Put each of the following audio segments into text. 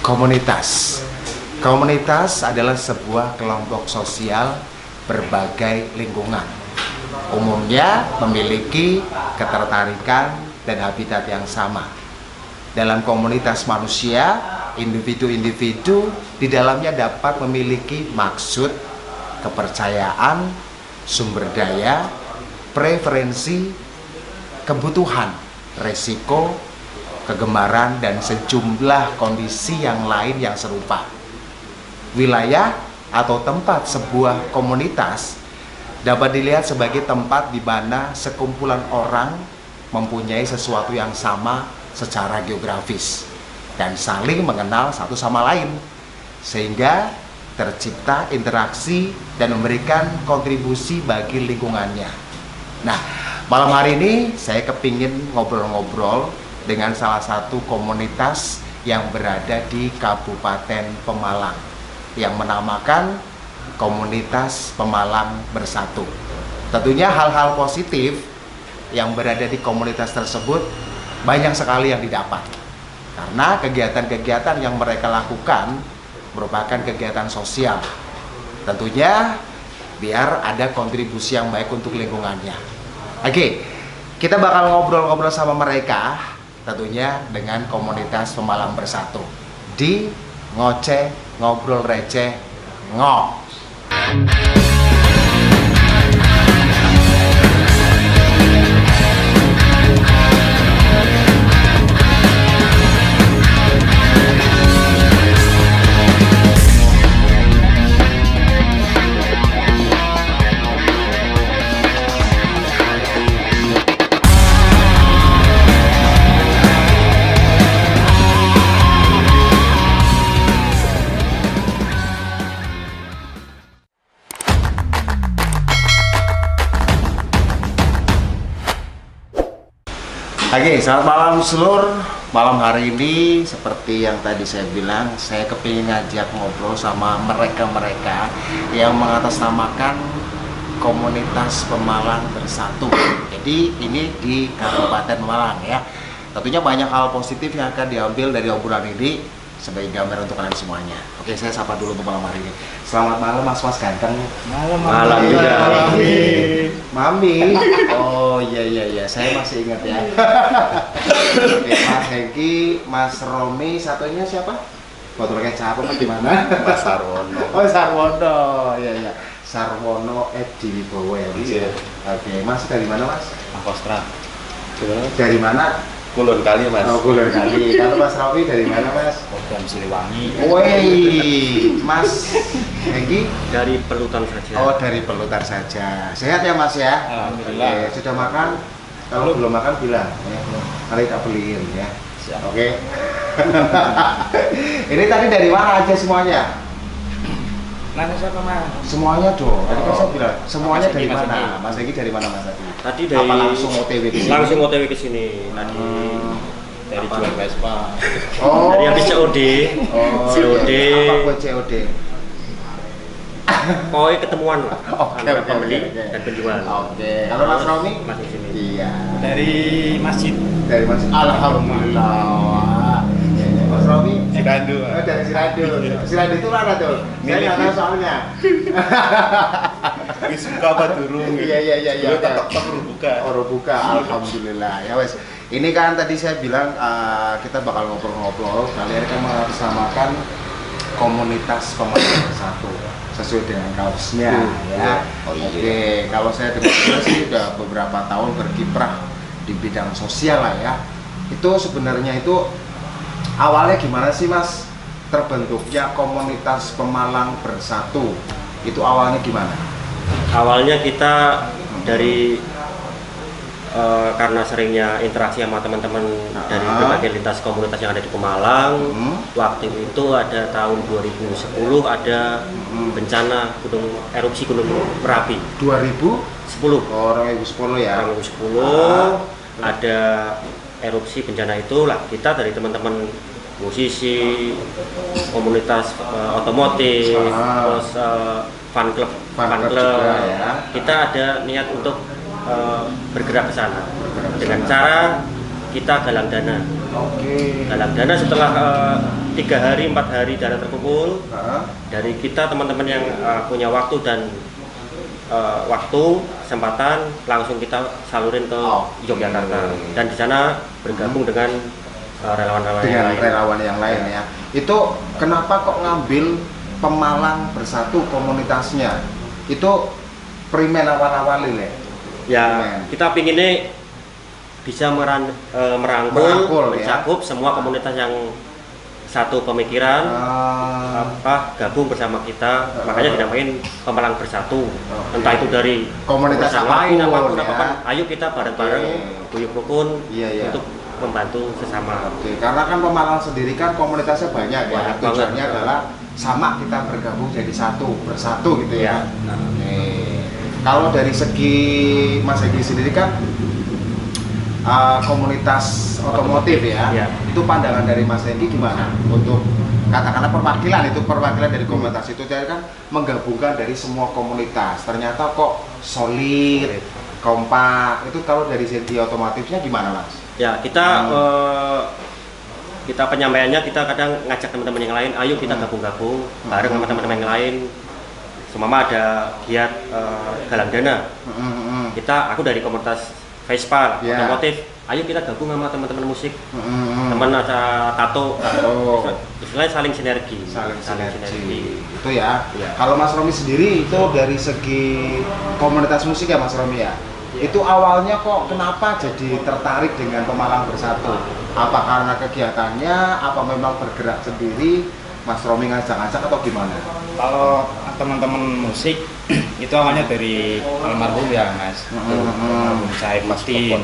Komunitas. Komunitas adalah sebuah kelompok sosial berbagai lingkungan. Umumnya memiliki ketertarikan dan habitat yang sama. Dalam komunitas manusia, individu-individu di dalamnya dapat memiliki maksud, kepercayaan, sumber daya, preferensi, kebutuhan, resiko, kegemaran, dan sejumlah kondisi yang lain yang serupa. Wilayah atau tempat sebuah komunitas dapat dilihat sebagai tempat di mana sekumpulan orang mempunyai sesuatu yang sama secara geografis dan saling mengenal satu sama lain, sehingga tercipta interaksi dan memberikan kontribusi bagi lingkungannya. Nah, malam hari ini saya kepingin ngobrol-ngobrol dengan salah satu komunitas yang berada di Kabupaten Pemalang yang menamakan Komunitas Pemalang Bersatu. Tentunya hal-hal positif yang berada di komunitas tersebut banyak sekali yang didapat, karena kegiatan-kegiatan yang mereka lakukan merupakan kegiatan sosial. Tentunya biar ada kontribusi yang baik untuk lingkungannya. Oke, kita bakal ngobrol-ngobrol sama mereka, tentunya dengan Komunitas Pemalang Bersatu di Ngoceh Ngobrol Receh Ngok. Oke, selamat malam seluruh. Malam hari ini seperti yang tadi saya bilang, saya kepingin ngajak ngobrol sama mereka-mereka yang mengatasnamakan Komunitas Pemalang Bersatu. Jadi ini di Kabupaten Pemalang ya. Tentunya banyak hal positif yang akan diambil dari obrolan ini sebagai gambaran untuk kalian semuanya. Oke, saya sapa dulu untuk malam hari ini. Selamat malam Mas ganteng. Malam juga. Mami. Oh iya, saya masih ingat ya. Oke, Mas Hengki, Mas Romi, satunya siapa? Botol kecap apa gimana? Mas Sarwono. Oh, Sarwono. Iya. Sarwono Edi Wibowo ya, Mas. Iya. Oke, Mas dari mana, Mas? Angkostra. Dari mana? Kulon Kali, Mas. Oh, Kulon Kali. Kalau Mas Romi dari mana, Mas? Program Siliwangi. Woi, Mas Hengki? Dari Pelutan saja. Oh, dari Pelutan saja. Sehat ya, Mas ya? Alhamdulillah. Oke, sudah makan? Kalau belum makan bilang ya. Nanti tak beliin ya. Siap. Oke. Ini tadi dari mana aja semuanya? Nanya siapa, Mas? Semuanya dong. Tadi kan saya bilang semuanya Mas dari Hengki, Mas mana? Hengki. Mas Hengki dari mana, Mas tadi? Tadi dari Apa langsung OTW ke sini? Langsung OTW ke sini. Tadi Dari jual Vespa. Oh. dari habis COD. Oh, COD. iya. Apa buat COD? Pokoknya ketemuan lah. Oke, Antara oke, pembeli oke. dan penjual. Oke. Kalau Mas Romi? Masih di sini. Iya. Dari masjid. Dari Mas. Alhamdulillah. Mas Romi? Cirandu. Oh, dari Cirandu. Cirandu itu mana tuh? Saya nggak tahu soalnya. Wis buka apa durung? Iya. Dulu tak perlu buka. Orang buka, alhamdulillah. Ya wes. Ini kan tadi saya bilang kita bakal ngobrol-ngobrol. Kalian kan mengatasnamakan Komunitas Pemalang Bersatu sesuai dengan kaosnya ya. Oh, iya. Oke, kalau saya dengar sih udah beberapa tahun berkiprah di bidang sosial lah ya. Itu sebenarnya itu awalnya gimana sih, Mas? Terbentuknya Komunitas Pemalang Bersatu. Itu awalnya gimana? Awalnya kita dari karena seringnya interaksi sama teman-teman dari berbagai lintas komunitas yang ada di Pemalang. Waktu itu ada tahun 2010 ada bencana erupsi Gunung Merapi. 2010? 10. Oh, 2010 ya. 2010 ada erupsi bencana itu lah, kita dari teman-teman musisi, komunitas otomotif, terus fan club juga, ya. Kita ada niat untuk bergerak ke sana dengan cara kita galang dana. Oke. galang dana setelah 3 hari 4 hari dana terkumpul Heeh. dari kita teman-teman yang punya waktu dan kesempatan langsung kita salurin ke Oke. Yogyakarta dan di sana bergabung dengan relawan-relawan yang Dengan lain. relawan yang lain ya. Itu kenapa kok ngambil Pemalang Bersatu komunitasnya? Itu primen awal-awal Le. Ya, Primen. kita pinginnya bisa merangkul, Merangkul, ya. mencakup semua komunitas yang satu pemikiran, gabung bersama kita. Makanya dinamain Pemalang Bersatu. Oke. Entah itu dari Komunitas urusan apapun, lain, apapun, ya. apapun. Ayo kita bareng-bareng, Oke. guyup rukun Iya, iya. untuk membantu sesama. Oke, karena kan Pemalang sendiri kan komunitasnya banyak ya. Banyak Tujuannya banget. adalah sama, kita bergabung jadi satu, bersatu gitu ya. Ya. Oke. Kalau dari segi Mas Egi sendiri kan komunitas otomotif ya. Ya. Itu pandangan dari Mas Egi gimana untuk katakanlah perwakilan dari komunitas itu jadi kan menggabungkan dari semua komunitas. Ternyata kok solid, kompak. Itu kalau dari segi otomotifnya gimana, Mas? Ya, kita penyampaiannya kita kadang ngajak teman-teman yang lain, ayo kita gabung-gabung bareng sama teman-teman yang lain. Semama ada giat galang dana. Aku dari komunitas Vespa, Ya. otomotif, ayo kita gabung sama teman-teman musik, teman ada tato, istilahnya saling sinergi. Saling sinergi. Itu ya. Kalau Mas Romi sendiri itu dari segi komunitas musik ya Mas Romi ya. Itu awalnya kok kenapa jadi tertarik dengan Pemalang Bersatu? Apa karena kegiatannya? Apa memang bergerak sendiri? Mas Romi ngajak-ngajak atau gimana? Kalau teman-teman musik itu awalnya dari almarhum ya Mas, almarhum Saifuddin,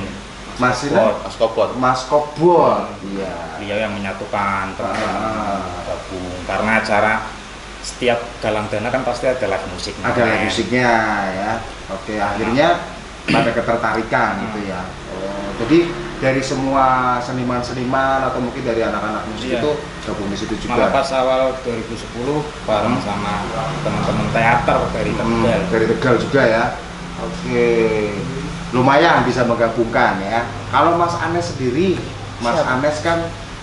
Mas ini? Mas Kobot. Mas Kobot. Iya. beliau yang menyatukan teman-teman gabung karena acara setiap galang dana kan pasti ada live musik. Ada live musiknya ya. Oke, akhirnya ada ketertarikan gitu ya. Jadi dari semua seniman-seniman atau mungkin dari anak-anak musik Iya. itu gabung di situ Malah juga. pas awal 2010 bareng sama teman-teman teater dari Tegal. Dari Tegal juga ya. Oke. Lumayan bisa menggabungkan ya. Kalau Mas Anes sendiri, Mas Anes kan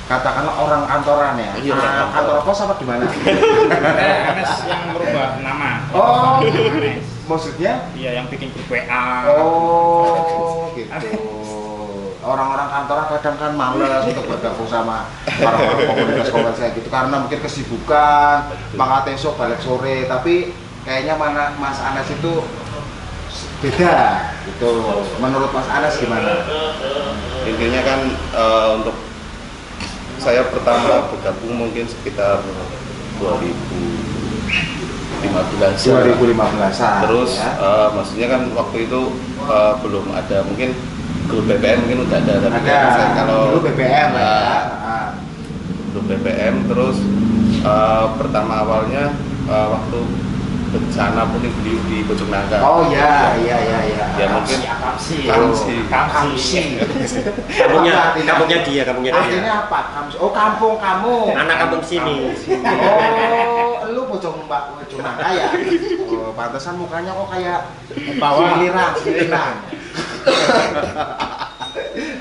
katakanlah orang kantoran ya. Iya, orang kantor. Kantor pos apa gimana? Anes yang merubah nama. Oh. Anes. Maksudnya? Iya, yang bikin grup WA. Oh, gitu. Orang-orang kantoran kadang kan males untuk bergabung sama orang-orang komunitas saya gitu karena mungkin kesibukan, maka besok balik sore. Tapi kayaknya mana Mas Anes itu beda gitu. Menurut Mas Anes gimana? Intinya kan untuk saya pertama bergabung mungkin sekitar 2015. 2015-an. Terus ya. maksudnya kan waktu itu belum ada mungkin grup BBM mungkin udah ada tapi Ada. saya kalau dulu BBM lah ya. grup BBM terus pertama awalnya waktu bencana pun di Bojong Nangka. Oh iya. Ya mungkin Kamsi. Kamsi. Kampungnya dia. Artinya apa? Kamsi. Oh, kampung kamu. Anak kampung sini. Oh, lu Bojong Nangka ya? Oh, pantesan mukanya kok kayak siliran.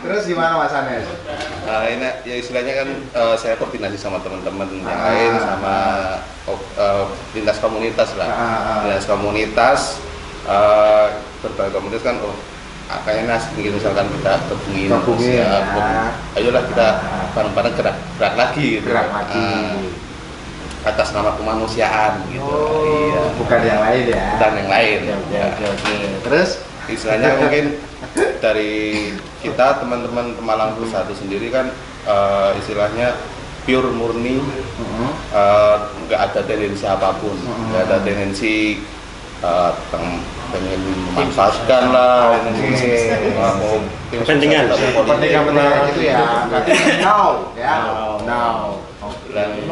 Terus gimana Mas Anes? Ini ya istilahnya kan saya koordinasi sama teman-teman yang lain sama lintas komunitas lah. Lintas komunitas berbagai komunitas kan kayaknya mungkin misalkan kita gabungin ya. ayolah kita bareng-bareng gerak lagi gitu. Gerak lagi. Atas nama kemanusiaan gitu. Oh, Iya. bukan yang lain ya. Dan yang lain. Oke. Terus Istilahnya mungkin dari kita teman-teman Pemalang Bersatu sendiri kan istilahnya pure murni, nggak ada tendensi apapun, nggak ada tendensi pengen memanfaatkan lah, mau Kepentingan. kepentingan gitu ya. Berarti now ya. Now. Dan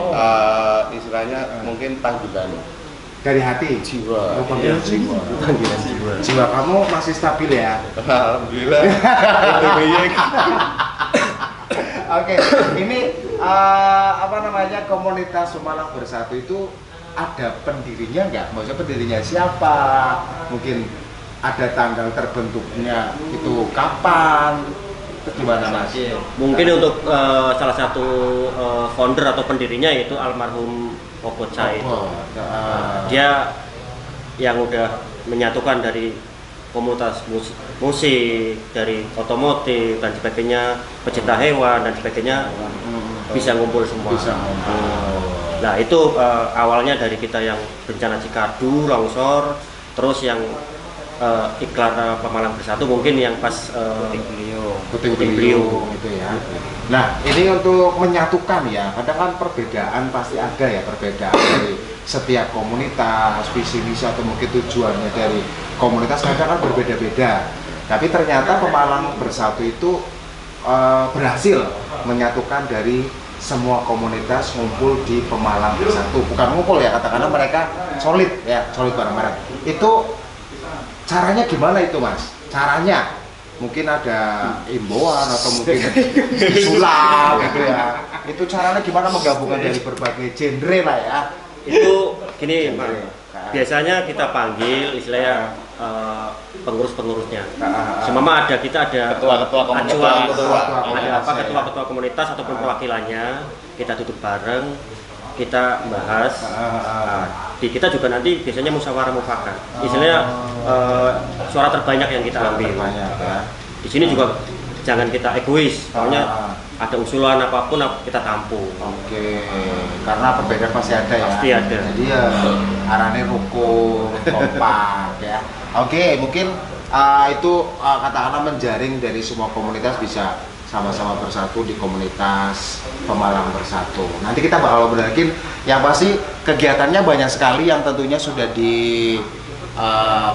istilahnya mungkin panggilan Dari hati. jiwa. Oh, panggilan jiwa. Panggilan jiwa. Jiwa kamu masih stabil ya. Alhamdulillah. Oke, ini komunitas Pemalang Bersatu itu ada pendirinya nggak? Maksudnya pendirinya siapa? Mungkin ada tanggal terbentuknya itu kapan? Gimana Mas? Mungkin untuk salah satu founder atau pendirinya yaitu almarhum Okocha itu. Dia yang udah menyatukan dari komunitas musik, dari otomotif dan sebagainya, pecinta hewan dan sebagainya, bisa ngumpul semua. Bisa ngumpul. Nah itu awalnya dari kita yang bencana Cikadu, longsor, terus yang iklan Pemalang Bersatu mungkin yang pas Puting beliung gitu ya. Nah ini untuk menyatukan ya, kadang kan perbedaan pasti ada ya, perbedaan dari setiap komunitas, visi misi atau mungkin tujuannya dari komunitas kadang kan berbeda-beda. Tapi ternyata Pemalang Bersatu itu berhasil menyatukan dari semua komunitas ngumpul di Pemalang Bersatu. Bukan ngumpul ya, katakanlah mereka solid ya, solid bareng-bareng. Itu caranya gimana itu Mas? Caranya mungkin ada imbauan atau mungkin sulap gitu ya. Itu caranya gimana menggabungkan dari berbagai genre lah ya. Itu gini Pak, biasanya kita panggil istilahnya pengurus-pengurusnya. Semama kita ada Ketua-ketua komunitas. ketua-ketua komunitas ataupun perwakilannya, kita duduk bareng, kita bahas. Di kita juga nanti biasanya musyawarah mufakat. Istilahnya suara terbanyak yang kita ambil. Di sini juga jangan kita egois, soalnya ada usulan apapun kita tampung. Oke, karena perbedaan pasti ada ya. Pasti ada. Jadi ya arahnya rukun, kompak ya. Oke, mungkin itu katakanlah menjaring dari semua komunitas bisa sama-sama bersatu di komunitas Pemalang Bersatu. Nanti kita bakal berakin yang pasti kegiatannya banyak sekali yang tentunya sudah di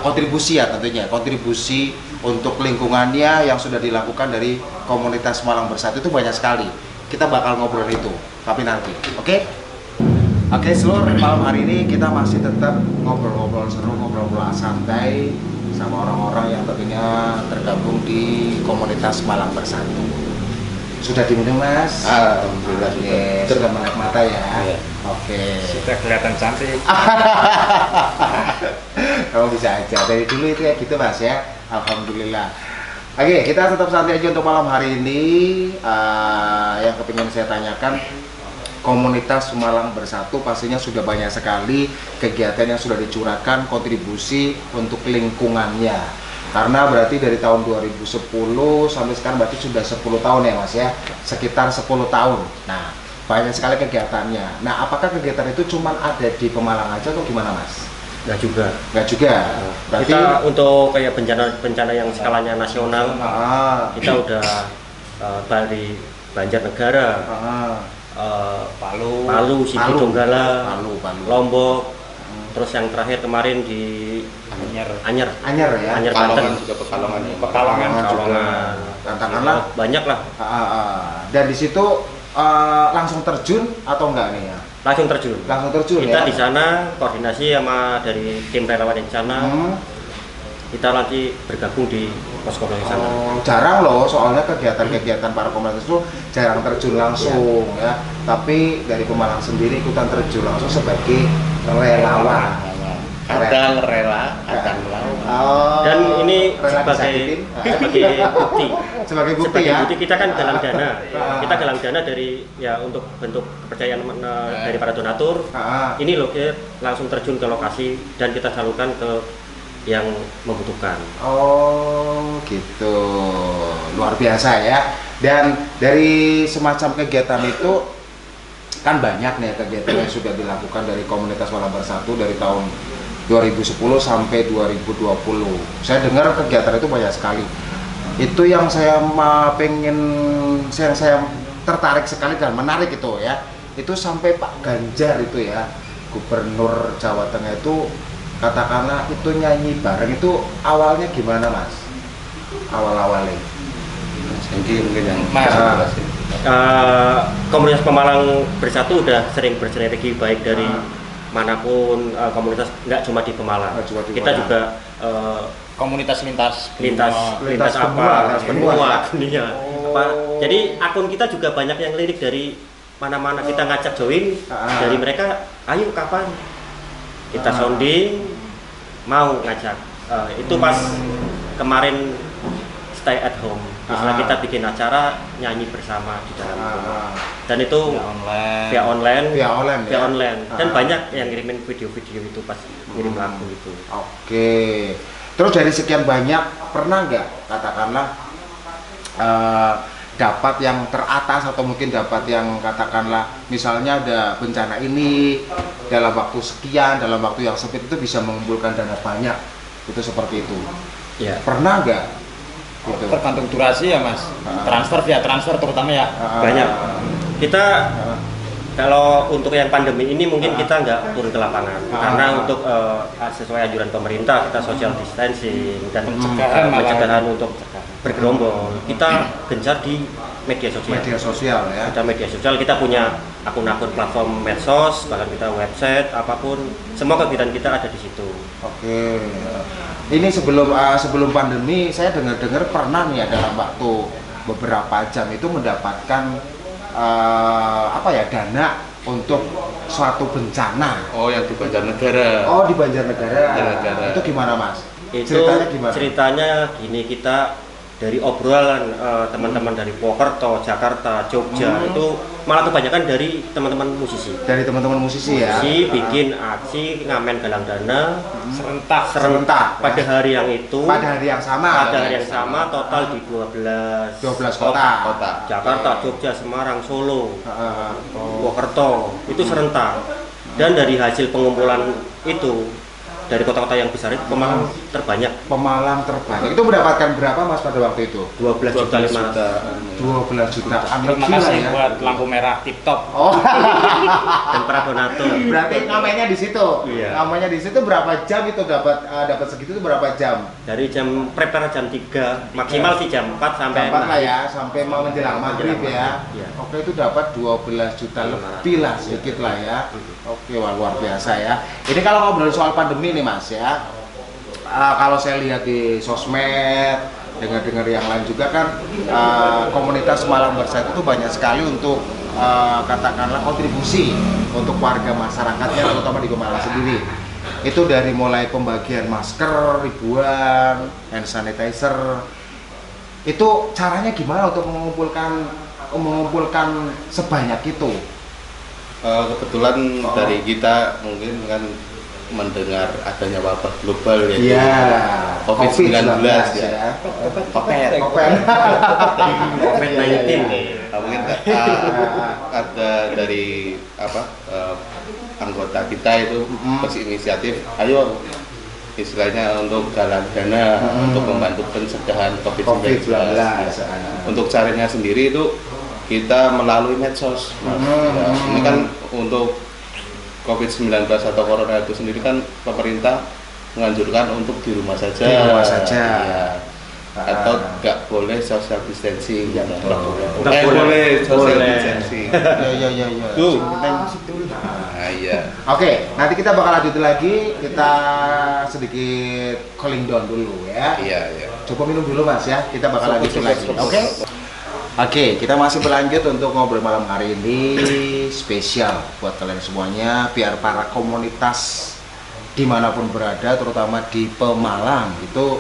kontribusi ya, tentunya kontribusi untuk lingkungannya yang sudah dilakukan dari komunitas Pemalang Bersatu itu banyak sekali. Kita bakal ngobrol itu, tapi nanti, oke? Oke, seluruh malam hari ini kita masih tetap ngobrol-ngobrol seru, ngobrol-ngobrol santai sama orang-orang yang tentunya tergabung di komunitas Pemalang Bersatu. Sudah diminum Mas? Alhamdulillah Sudah melek mata ya? Iya. Oke. Sudah kelihatan cantik. Kamu bisa aja, dari dulu itu ya gitu Mas ya. Alhamdulillah. Oke, kita tetap santai aja untuk malam hari ini. Yang kepingin saya tanyakan, komunitas Pemalang Bersatu pastinya sudah banyak sekali kegiatan yang sudah dicurahkan, kontribusi untuk lingkungannya. Karena berarti dari tahun 2010 sampai sekarang berarti sudah 10 tahun ya Mas ya, sekitar 10 tahun. Nah, banyak sekali kegiatannya. Nah, apakah kegiatan itu cuma ada di Pemalang aja atau gimana Mas? Enggak juga. Enggak juga. Berarti Kita untuk kayak bencana yang skalanya nasional, kita udah dari Banjarnegara, Palu, Sigi Donggala, Lombok, terus yang terakhir kemarin di Anyer ya. Anyer Pekalongan Banten. juga Pekalongan ya. Pekalongan juga. Katakanlah Banyak lah. Dan di situ langsung terjun atau enggak nih ya? Langsung terjun. Langsung terjun Kita ya. di sana koordinasi sama dari tim relawan yang di sana. Kita nanti bergabung di posko yang sana. Jarang loh, soalnya kegiatan-kegiatan para komunitas itu jarang terjun langsung ya. Tapi dari Pemalang sendiri ikutan terjun langsung sebagai relawan. Kadang rela, kadang lawan. Dan ini rela sebagai bukti. Sebagai bukti ya. Bukti kita kan galang dana. Kita galang dana dari ya untuk bentuk kepercayaan dari para donatur. Ini loh ya, langsung terjun ke lokasi dan kita salurkan ke yang membutuhkan. Oh gitu, luar biasa ya. Dan dari semacam kegiatan itu kan banyak nih kegiatan yang sudah dilakukan dari komunitas Pemalang Bersatu dari tahun 2010 sampai 2020. Saya dengar kegiatan itu banyak sekali. Itu yang saya saya tertarik sekali dan menarik itu ya. Itu sampai Pak Ganjar itu ya, Gubernur Jawa Tengah itu katakanlah itu nyanyi bareng, itu awalnya gimana Mas? Awal-awalnya. Sengki mungkin yang Komunitas Pemalang Bersatu udah sering bersinergi baik dari manapun komunitas, nggak cuma di Pemalang. Kita juga Komunitas lintas benua dunia. Jadi akun kita juga banyak yang lirik dari mana-mana. Kita ngajak join dari mereka, ayo kapan kita sounding mau ngajak. Itu pas kemarin stay at home Misalnya kita bikin acara nyanyi bersama di dalam itu. Dan itu via online. via online, Via online, online. ya? Dan banyak yang ngirimin video-video itu pas ngirim lagu itu. Oke. Terus dari sekian banyak pernah nggak katakanlah dapat yang teratas atau mungkin dapat yang katakanlah misalnya ada bencana ini dalam waktu sekian, dalam waktu yang sempit itu bisa mengumpulkan dana banyak, itu seperti itu. Ya. Pernah nggak? Gitu. Tergantung durasi ya mas. Transfer via transfer terutama ya. Banyak. Kita kalau untuk yang pandemi ini mungkin kita nggak turun ke lapangan karena untuk sesuai anjuran pemerintah kita social distancing dan pencegahan untuk bergerombol. Kita gencar di media sosial. Media sosial ya. Kita media sosial, kita punya akun-akun platform medsos, bahkan kita website, apapun, semua kegiatan kita ada di situ. Oke. Ini sebelum pandemi saya dengar pernah nih ya dalam waktu beberapa jam itu mendapatkan dana untuk suatu bencana. Oh, yang di Banjarnegara. Oh, di Banjarnegara. Banjarnegara. Itu gimana mas? Itu Ceritanya gimana? ceritanya gini, kita dari obrolan teman-teman dari Purwokerto, Jakarta, Jogja itu malah kebanyakan dari teman-teman musisi. Dari teman-teman musisi ya. Musisi bikin aksi ngamen galang dana Serentak pada hari yang itu. Pada hari yang sama. Pada hari yang sama total di 12 kota. Jakarta, Jogja, Semarang, Solo, Purwokerto itu serentak. Dan dari hasil pengumpulan itu dari kota-kota yang besar itu Pemalang terbanyak. Pemalang terbanyak. Itu mendapatkan berapa mas pada waktu itu? 12,5 12 jutaan. Terima Gila kasih ya. buat lampu merah tip top. Oh. dan para donatur. Berarti namanya di situ. Iya. Namanya di situ berapa jam itu dapat segitu itu berapa jam? Dari jam prepare jam 3, maksimal sih jam 4 sampai Dapat lah ya, sampai mau menjelang maghrib ya. Iya. Oke, itu dapat 12 juta lebih lah sedikit lah ya. Oke, wah, luar biasa ya. Ini kalau ngobrol soal pandemi nih mas ya. Kalau saya lihat di sosmed, dengar-dengar yang lain juga kan komunitas Malang Bersatu itu banyak sekali untuk katakanlah kontribusi untuk warga masyarakatnya terutama di Pemalang sendiri. Itu dari mulai pembagian masker ribuan, hand sanitizer. Itu caranya gimana untuk mengumpulkan sebanyak itu? Kebetulan dari kita mungkin kan mendengar adanya wabah global yaitu COVID-19 ya. COVID-19. Mungkin ada dari anggota kita itu berinisiatif, ayo istilahnya untuk galang dana untuk membantu pencegahan COVID-19. Untuk caranya sendiri itu kita melalui medsos. Ya, ini kan untuk COVID-19 atau corona itu sendiri kan pemerintah menganjurkan untuk di rumah saja. Di rumah saja. Ya. Atau nggak boleh social distancing. Ya, Nggak boleh social distancing. Ya. Tuh. Nah, iya. Oke, nanti kita bakal lanjut lagi. Kita sedikit cooling down dulu ya. Iya. Coba minum dulu mas ya. Kita bakal lanjutin lagi. Oke, kita masih berlanjut untuk ngobrol malam hari ini spesial buat kalian semuanya, biar para komunitas dimanapun berada, terutama di Pemalang itu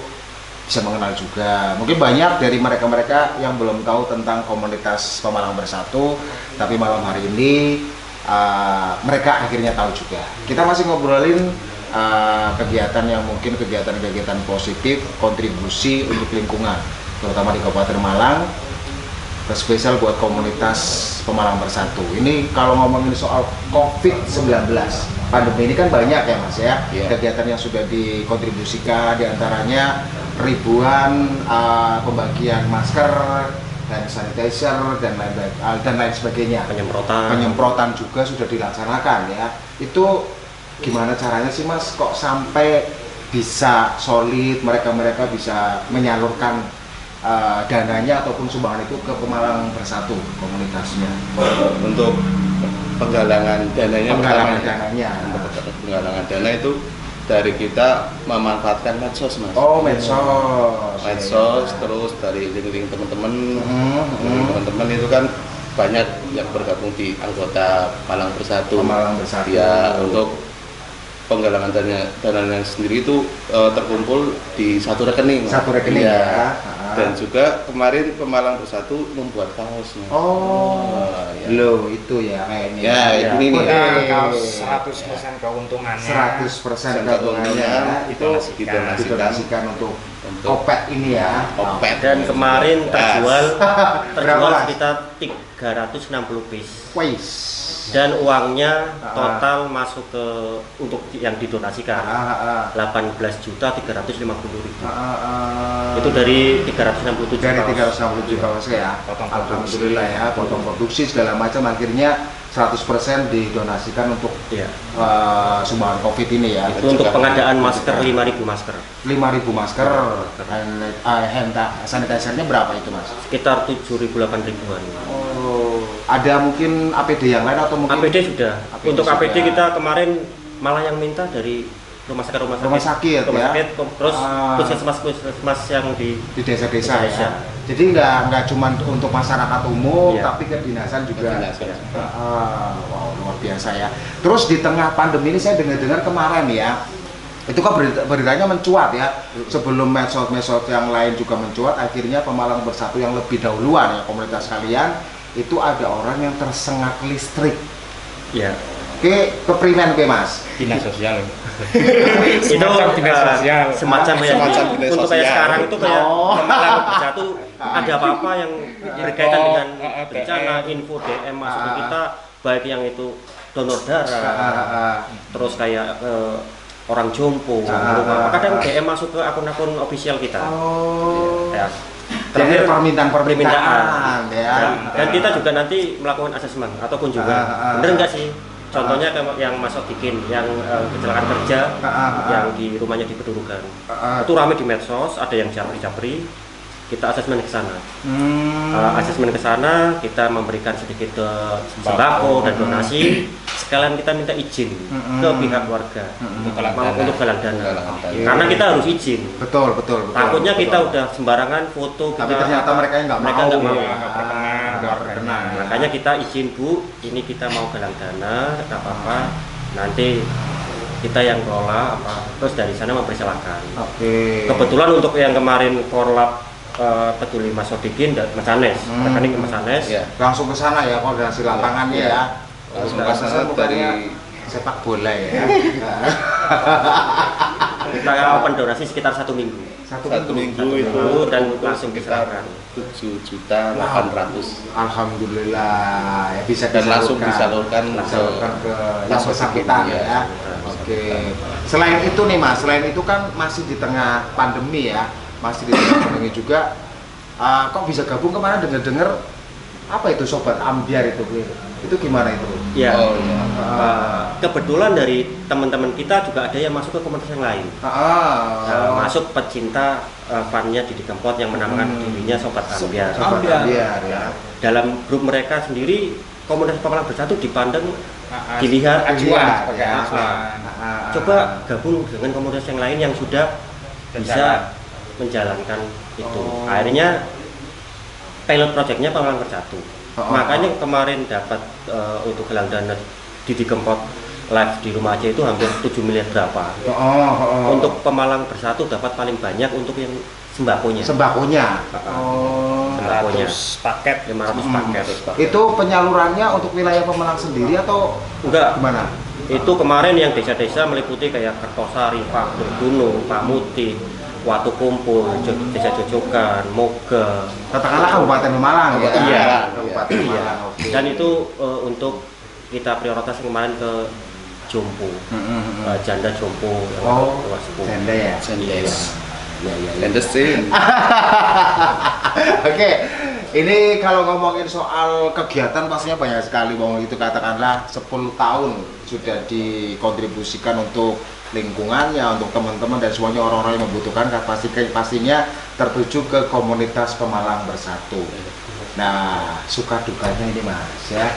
bisa mengenal juga. Mungkin banyak dari mereka-mereka yang belum tahu tentang komunitas Pemalang Bersatu, tapi malam hari ini mereka akhirnya tahu juga. Kita masih ngobrolin kegiatan yang mungkin kegiatan-kegiatan positif, kontribusi untuk lingkungan, terutama di Kabupaten Malang. Spesial buat komunitas Pemalang Bersatu. Ini kalau ngomongin soal COVID-19, pandemi ini kan banyak ya mas ya, kegiatan yang sudah dikontribusikan, diantaranya ribuan pembagian masker, hand sanitizer dan lain sebagainya. Penyemprotan juga sudah dilaksanakan ya. Itu gimana caranya sih mas? Kok sampai bisa solid mereka bisa menyalurkan dananya ataupun sumbangan itu ke Pemalang Bersatu komunitasnya? Untuk penggalangan dananya, penggalangan dana itu dari kita memanfaatkan medsos mas. Oh medsos. Terus dari link-link teman-teman, teman-teman itu kan banyak yang bergabung di anggota Malang Bersatu. Ya, untuk penggalangan dananya sendiri itu terkumpul di satu rekening. Ya. Dan juga kemarin Pemalang Bersatu membuat kaosnya. Ya. Loh, itu ya kayaknya. Ya, ini nih. Kaos 100% keuntungannya. 100% keuntungannya itu didonasikan untuk Opet ini ya. Opet. Dan kemarin terjual Berapa? sekitar 360 piece. Wais. Dan uangnya total masuk ke untuk yang didonasikan 18.350.000. Itu dari 367 Dari kaos. 360 juta kaos ya. Potong Alhamdulillah ya, potong produksi segala macam akhirnya 100% didonasikan untuk Iya. sumbangan Covid ini ya. Itu untuk pengadaan masker 5.000 masker. 5.000 masker. Hand sanitizer-nya berapa itu, Mas? Sekitar 7.000-8.000-an. Ada mungkin APD yang lain atau mungkin APD sudah. APD Untuk sudah. APD kita kemarin malah yang minta dari rumah sakit Rumah sakit, ya? terus puskesmas yang di desa-desa ya. Desa. Jadi nggak cuma untuk masyarakat umum, Iya. tapi kedinasan juga. Kedinasan. Wow, luar biasa ya. Terus di tengah pandemi ini saya dengar kemarin ya, itu kan beritanya mencuat ya. Sebelum medsos yang lain juga mencuat, akhirnya Pemalang Bersatu yang lebih dahuluan ya komunitas kalian itu ada orang yang tersengat listrik. ya. Keprimen Mas. Dinas sosial. Itu Semacam dinas sosial. semacam yang Semacam dinas untuk kayak sosial. sekarang itu kayak Oh. Pemalang Bersatu ada apa-apa yang berkaitan dengan DM. bencana, info DM masuk ke kita, baik yang itu donor darah, terus kayak orang jompo, kadang DM masuk ke akun-akun official kita. Ya. Jadi permintaan ya. Dan kita juga nanti melakukan asesmen atau kunjungan. Bener nggak sih? Contohnya yang Mas Odikin, yang kecelakaan kerja, yang di rumahnya di Pedurukan. Itu ramai di medsos, ada yang japri-japri. Kita asesmen ke sana. Asesmen ke sana, kita memberikan sedikit sembako dan donasi. Sekalian kita minta izin ke pihak warga untuk galang dana. Karena kita harus izin. Betul. Takutnya kita udah sembarangan foto, Tapi ternyata mereka nggak mau. nggak mau. Nggak berkenan. Makanya kita izin, Bu, ini kita mau galang dana, nggak apa-apa. Nanti kita yang kelola terus dari sana mempersilahkan. Oke. Kebetulan untuk yang kemarin korlap peduli Mas Odikin dan Mas Anes, rekening Mas Anes. Ya. Langsung ke sana ya koordinasi lapangannya Iya. ya. Langsung ke sana dari sepak bola ya. Kita open donasi sekitar 1 minggu. satu Satu minggu minggu dan langsung sekitar diserahkan. 7.800.000 Alhamdulillah ya bisa dan langsung disalurkan ke yang Mas bersangkutan Odikin, ya. Oke. Selain itu nih Mas, selain itu kan masih di tengah pandemi ya, masih di tengah pandemi juga. Kok bisa gabung kemana? Dengar apa itu Sobat Ambiar itu? Itu gimana itu? Ya. Oh, iya. Kebetulan dari teman-teman kita juga ada yang masuk ke komunitas yang lain. Masuk pecinta fannya Didi Kempot yang menamakan dirinya Sobat Ambiar. Sobat Ambiar ya. Dalam grup mereka sendiri, komunitas Pemalang Bersatu dipandang, dilihat acuan. Coba gabung dengan komunitas yang lain yang sudah bisa menjalankan itu. Akhirnya pilot projectnya Pemalang Bersatu. Makanya kemarin dapat untuk galang dana Didi Kempot live di rumah aja itu hampir 7 miliar berapa. Untuk Pemalang Bersatu dapat paling banyak untuk yang sembakonya. Sembakonya. 500 paket. 500 paket. Itu penyalurannya untuk wilayah Pemalang sendiri atau Enggak. gimana? Itu kemarin yang desa-desa meliputi kayak Kertosari, Pak Gunung, Pak Muti, Watu Kumpul, Desa Jojokan, Moga. Katakanlah Kabupaten Pemalang ya. Iya. Kabupaten Pemalang. Oke. Dan itu untuk kita prioritas kemarin ke Jompo, janda Jompo yang keluar sepuh. Janda ya. Sendes. Iya. Sendesin. Oke, ini kalau ngomongin soal kegiatan pastinya banyak sekali. Itu katakanlah 10 tahun sudah dikontribusikan untuk lingkungannya, untuk teman-teman dan semuanya orang-orang yang membutuhkan, pastinya tertuju ke komunitas Pemalang Bersatu. Nah, suka dukanya ini Mas ya.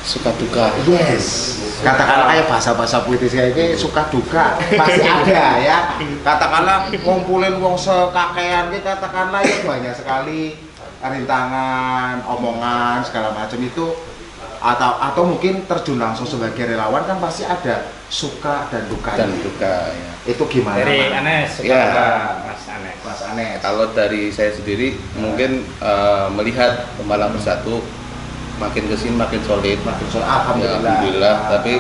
Suka duka. Yes. Katakanlah kayak bahasa-bahasa puitis kayak ini suka duka pasti ada ya. Katakanlah ngumpulin wong sekakean gitu, katakanlah ya banyak sekali rintangan, omongan segala macam itu atau mungkin terjun langsung sebagai relawan kan pasti ada suka dan dukanya. Dan duka ya. Itu gimana? Dari Mas? Anes, Ya. Mas Anes. Mas Anes. Kalau dari saya sendiri mungkin melihat Pemalang Bersatu makin kesini makin solid. Makin soal Ya, alhamdulillah. alhamdulillah. Tapi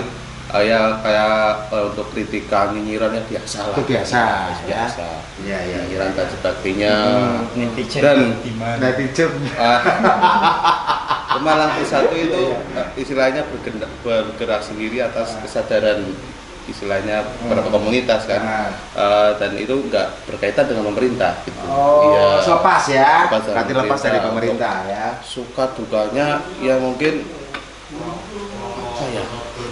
ya kayak untuk kritikan nyinyirannya biasa lah. Itu biasa, Biasa. Iya, iya. Nyinyiran dan sebagainya. Netizen Dan di mana? Netizen. Pemalang Bersatu itu istilahnya bergerak sendiri atas kesadaran istilahnya beberapa komunitas kan. Dan itu enggak berkaitan dengan pemerintah gitu. Oh, Iya. lepas ya. Lepas dari Berarti lepas dari pemerintah. pemerintah ya. Suka dukanya ya mungkin apa ya,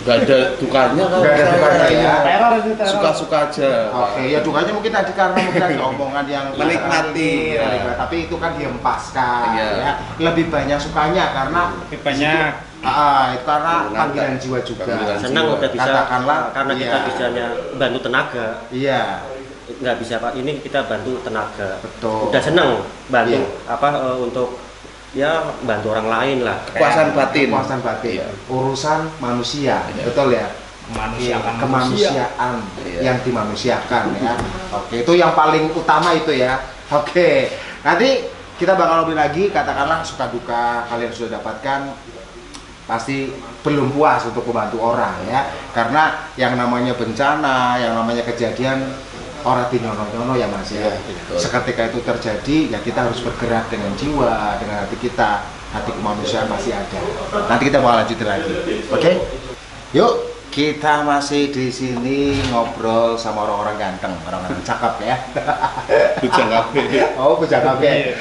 nggak ada dukanya kalau Nggak ada saya. dukanya ya. Teror itu teror. Suka-suka aja. Oke, ya dukanya mungkin tadi karena mungkin ada omongan yang Menikmati, ya. menikmati, tapi itu kan dihempaskan Iya. ya. Lebih banyak sukanya karena Lebih banyak itu karena Menggunakan panggilan jiwa juga. panggilan Senang jiwa. udah bisa, Katakanlah, karena kita iya. bisanya bantu tenaga. Iya, Nggak bisa Pak, ini kita bantu tenaga. betul. Udah senang bantu Iya. untuk ya bantu orang lain lah. Kepuasan batin. Kepuasan batin. Iya. Urusan manusia, Iya. betul ya. kemanusiaan Kemanusiaan Iya. yang dimanusiakan ya. Oke, itu yang paling utama itu ya. Oke, nanti kita bakal ngobrol lagi. Katakanlah suka duka kalian sudah dapatkan, pasti belum puas untuk membantu orang ya. Karena yang namanya bencana, yang namanya kejadian orang dinyono-nyono ya Mas ya. Betul. Seketika itu terjadi ya kita harus bergerak dengan jiwa, dengan hati kita. Hati kemanusiaan masih ada. Nanti kita bakal lanjutin lagi. Oke? Yuk, kita masih di sini ngobrol sama orang-orang ganteng, orang-orang cakep ya. Bujang kafe. Oh, bujang kafe.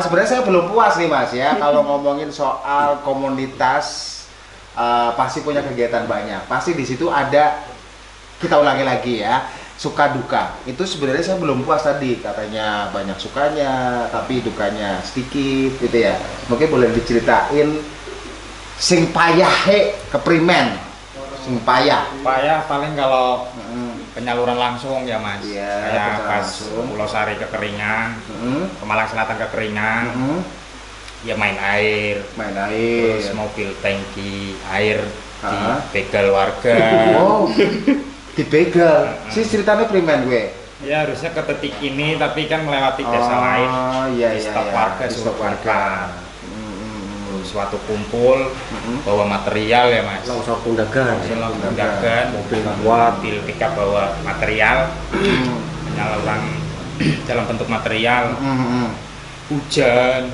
Sebenarnya saya belum puas nih Mas ya kalau ngomongin soal komunitas, pasti punya kegiatan banyak. Pasti di situ ada, kita ulangi lagi ya, suka duka. Itu sebenarnya saya belum puas tadi, katanya banyak sukanya tapi dukanya sedikit gitu ya. Mungkin boleh diceritain sing payahe keprimen. Sing payah. Payah paling kalau penyaluran langsung ya Mas. Iya, Kayak penyaluran pas langsung. Pulau Sari kekeringan, Mm-mm. Pemalang Selatan kekeringan, Mm-mm. ya main air, Main air. terus mobil tangki air Ah. dibegal warga. Oh, dibegal. Si ceritanya primen gue. Ya harusnya ke titik ini tapi kan melewati desa lain. Iya, Di iya, stok iya. warga, Di suruh stok warga. bongkar. Suatu kumpul bawa material ya Mas. Longsor Pundagan, Undagan, mobil mobil pickup bawa material, penyaluran dalam bentuk material, hujan,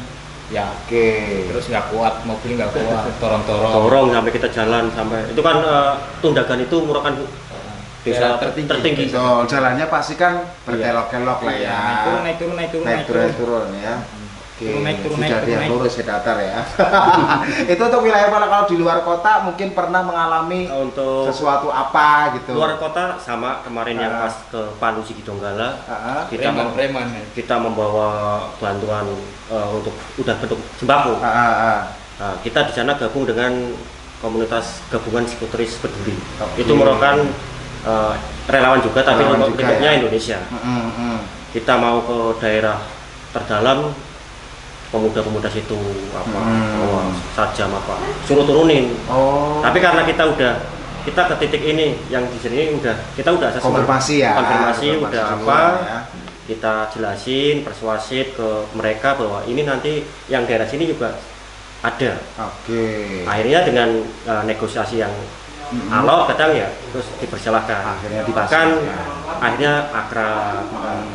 ya Oke. terus nggak kuat, mobil nggak kuat, torong-torong. dorong sampai kita jalan sampai itu kan Tundagan itu merupakan desa Daerah tertinggi. So, jalannya pasti kan berkelok-kelok lah ya. Naik turun, Naik turun ya. Oke. Naik turun, Tidak naik turun, yang naik. lurus ke datar ya. Itu untuk wilayah mana kalau di luar kota mungkin pernah mengalami Untuk sesuatu apa gitu. luar kota sama kemarin yang Ah. pas ke Palu Sigidonggala Ah, Preman. kita membawa bantuan untuk udah bentuk sembako. Nah, kita di sana gabung dengan komunitas gabungan psikoteris peduli. Oke. Itu merupakan relawan juga tapi Relawan untuk juga lingkupnya ya? Indonesia. Kita mau ke daerah terdalam, pemuda-pemuda situ apa bawa sajam apa suruh turunin. Oh. Tapi karena kita ke titik ini yang di sini kita udah assessment. Konfirmasi ya. Konfirmasi udah semua apa? ya. Kita jelasin, persuasif ke mereka bahwa ini nanti yang daerah sini juga ada. Oke. Akhirnya dengan negosiasi yang alot kadang ya terus dipersilahkan. Akhirnya Bahkan dipersilahkan. akhirnya akrab.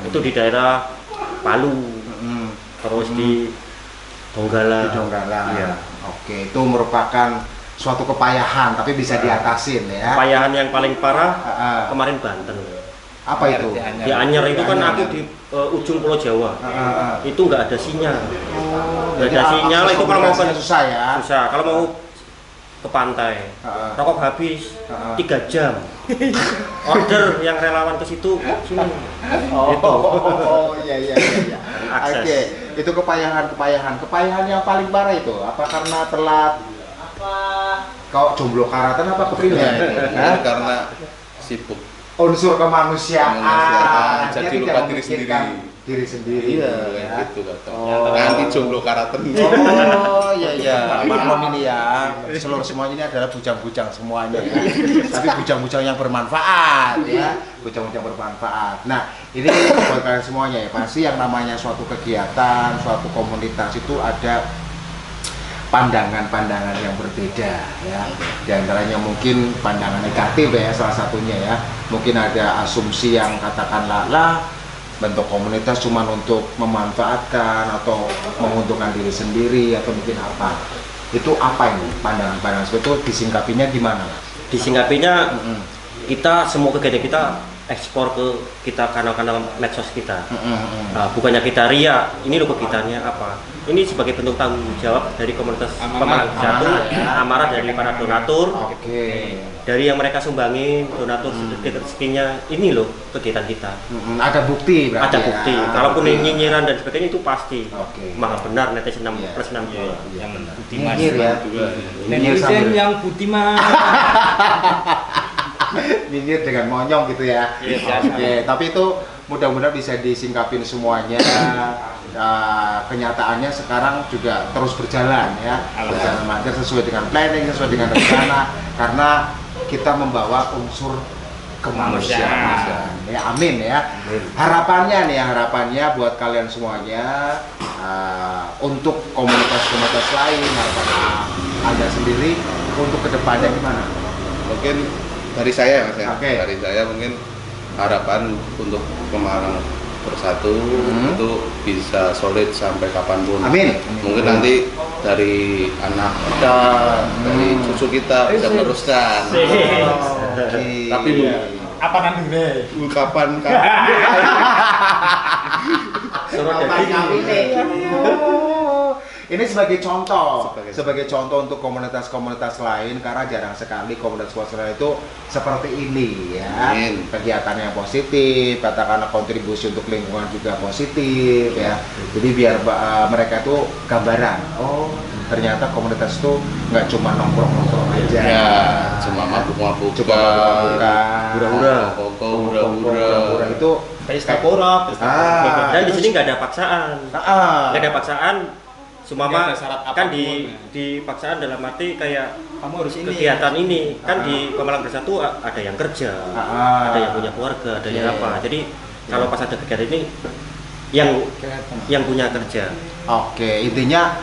Itu di daerah Palu, terus di Donggala. Di Donggala. Iya. Oke, itu merupakan suatu kepayahan tapi bisa diatasin ya. Kepayahan yang paling parah kemarin Banten. Apa itu? Di Anyer itu kan Anyer. aku di ujung Pulau Jawa. Ah. Itu nggak ada sinyal. Nggak Jadi ada sinyal akses itu kalau mau komunikasinya susah ya. susah. Kalau mau ke pantai, rokok habis 3 jam. Order yang relawan ke situ sini. Itu. Iya. Akses. Oke, itu kepayahan yang paling parah itu apa karena telat? Kau jomblo karatan apa keprimen? Mungkin karena sibuk. Unsur kemanusiaan. Kemanusiaan, jadi Dia lupa tidak diri memikirkan sendiri. diri sendiri. Iya, ya. gitu kata. Oh. Anti jomblo karakter. Oh iya, maklum ini ya, seluruh semuanya ini adalah bujang-bujang semuanya ya. Tapi bujang-bujang yang bermanfaat ya, bujang-bujang bermanfaat. Nah ini buat kalian semuanya ya, pasti yang namanya suatu kegiatan, suatu komunitas itu ada pandangan-pandangan yang berbeda ya. Di antaranya mungkin pandangan negatif ya salah satunya ya. Mungkin ada asumsi yang katakanlah bentuk komunitas cuma untuk memanfaatkan atau menguntungkan diri sendiri atau mungkin apa. Itu apa ini pandangan-pandangan seperti itu disingkapinya gimana? Disingkapinya kita semua kegiatan kita ekspor ke kita kanal-kanal medsos kita. Nah, bukannya kita ria, ini loh kegiatannya apa? Ini sebagai bentuk tanggung jawab dari komunitas Pemalang Bersatu, amarah dari para donatur. Oke. Dari yang mereka sumbangin, donatur sedikit rezekinya, ini loh kegiatan kita. Ada bukti berarti. Ada bukti. Ya. Kalaupun Bukti. nyinyiran dan sebagainya itu pasti. Oke. Maha benar netizen 6 Iya. plus 6 Iya. Yang Butiman. Nyinyir ya. Nyinyir Netizen sambil- yang Butiman. nyinyir dengan monyong gitu ya. Iya, Oke, tapi itu mudah-mudahan bisa disingkapin semuanya. Kenyataannya sekarang juga terus berjalan ya, berjalan lancar sesuai dengan planning, sesuai dengan rencana, karena kita membawa unsur kemanusiaan. Ya, amin ya. Harapannya nih, harapannya buat kalian semuanya untuk komunitas-komunitas lain, harapan Anda sendiri untuk kedepannya gimana? Mungkin dari saya Mas ya. Oke. Dari saya mungkin harapan untuk Pemalang Bersatu itu bisa solid sampai kapanpun. Amin. Mungkin nanti dari anak kita, dari cucu kita bisa meneruskan. Oke. Tapi Apa nanti deh? kapan Suruh Bapak jadi kami nih. Ini sebagai contoh, Sebagai- sebagai contoh untuk komunitas-komunitas lain, karena jarang sekali komunitas lain itu seperti ini ya. Amin. Kegiatan yang positif, katakanlah kontribusi untuk lingkungan juga positif ya. Jadi biar mereka itu gambaran. Oh, ternyata komunitas itu nggak cuma nongkrong-nongkrong aja. ya cuma mabuk-mabuk, Cuma mabuk-mabukan, Hura-hura. hura-hura itu Pesta pora. Dan di sini nggak ada paksaan. Nggak ada paksaan. Sumama Nggak ada syarat kan apapun. di paksaan dalam arti kayak Kamu harus ini. kegiatan ini kan di Pemalang Bersatu ada yang kerja, ada yang punya keluarga, ada yang Iya. apa. Jadi kalau pas ada kegiatan ini yang punya kerja. Oke, intinya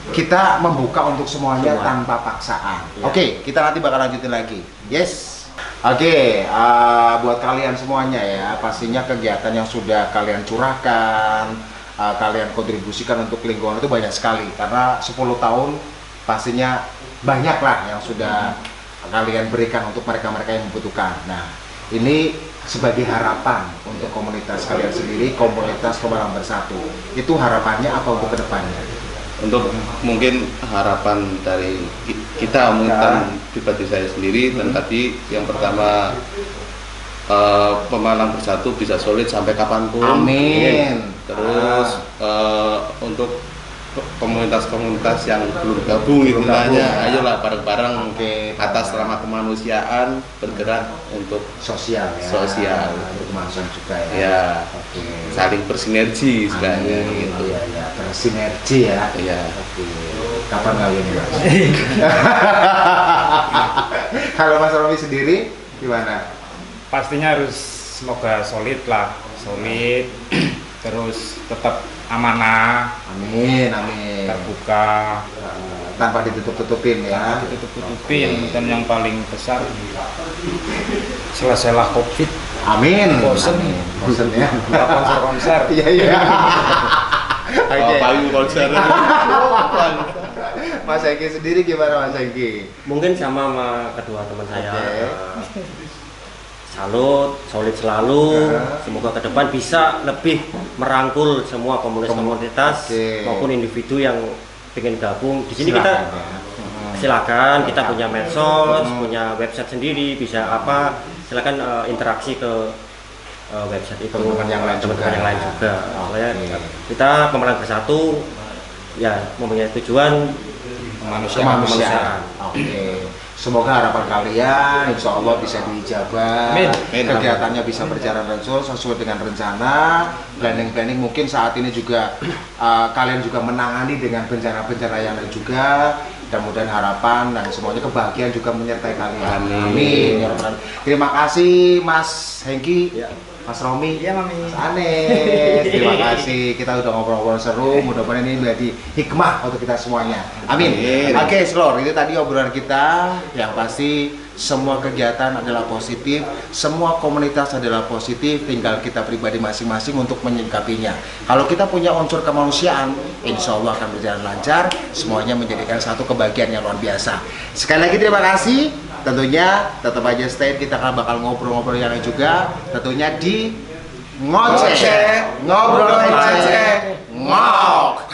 kita membuka untuk semuanya Semua. tanpa paksaan. Ya. Oke, kita nanti bakal lanjutin lagi. Yes. Oke, buat kalian semuanya ya, pastinya kegiatan yang sudah kalian curahkan, kalian kontribusikan untuk lingkungan itu banyak sekali. Karena 10 tahun pastinya banyak lah yang sudah kalian berikan untuk mereka-mereka yang membutuhkan. Nah, ini sebagai harapan untuk komunitas kalian sendiri, komunitas Pemalang Bersatu. Itu harapannya apa untuk kedepannya? Untuk mungkin harapan dari kita mungkin pribadi saya sendiri dan tadi yang pertama Pemalang Bersatu bisa solid sampai kapanpun. Amin. Terus untuk komunitas-komunitas yang belum gabung istilahnya, ayolah bareng-bareng Oke, atas nama kemanusiaan bergerak untuk sosial ya. Sosial. Kemanusiaan juga ya. ya Oke. saling bersinergi istilahnya Amin. gitu. Iya, ya, bersinergi ya. Iya. Oke. Kapan kalian ini Mas? Kalau Mas Romi sendiri gimana? Pastinya harus semoga solid lah, solid. Terus tetap amanah, Amin, amin. terbuka, Tanpa ditutup-tutupin ya. ditutup-tutupin, dan yang paling besar selesailah COVID, Amin. Bosen. Amin. Bosen ya. nggak konser-konser. Iya, iya. Oke. Payu konser. Mas Eki sendiri gimana Mas Eki? Mungkin sama kedua teman saya. Oke. Salut, solid selalu. Semoga ke depan bisa lebih merangkul semua komunitas Oke. maupun individu yang ingin gabung. Di sini kita Silakan ya. silakan, kita punya medsos, punya website sendiri, bisa apa? Silakan interaksi ke website itu, Teman-teman yang lain teman-teman juga. yang lain juga. Soalnya Oke. kita Pemalang Bersatu ya mempunyai tujuan Kemanusiaan. Kemanusiaan. Oke. Semoga harapan kalian insya Allah bisa diijabah, Amin. kegiatannya bisa berjalan lancar sesuai dengan rencana, planning mungkin saat ini juga kalian juga menangani dengan bencana-bencana yang lain juga. Mudah-mudahan harapan dan semuanya kebahagiaan juga menyertai kalian. Amin. Ya Rabbal Alamin. Terima kasih Mas Hengki. Ya. Mas Romi, Iya, Mami. Mas Anes, terima kasih. Kita udah ngobrol-ngobrol seru. Mudah-mudahan ini menjadi hikmah untuk kita semuanya. Amin. Oke, Slor, itu tadi obrolan kita. Yang pasti semua kegiatan adalah positif, semua komunitas adalah positif. Tinggal kita pribadi masing-masing untuk menyikapinya. Kalau kita punya unsur kemanusiaan, insya Allah akan berjalan lancar. Semuanya menjadikan satu kebahagiaan yang luar biasa. Sekali lagi terima kasih. Tentunya tetap aja stay, kita akan bakal ngobrol-ngobrol yang lain juga. Tentunya di Ngoceh, ngobrol ngoceh, ngok.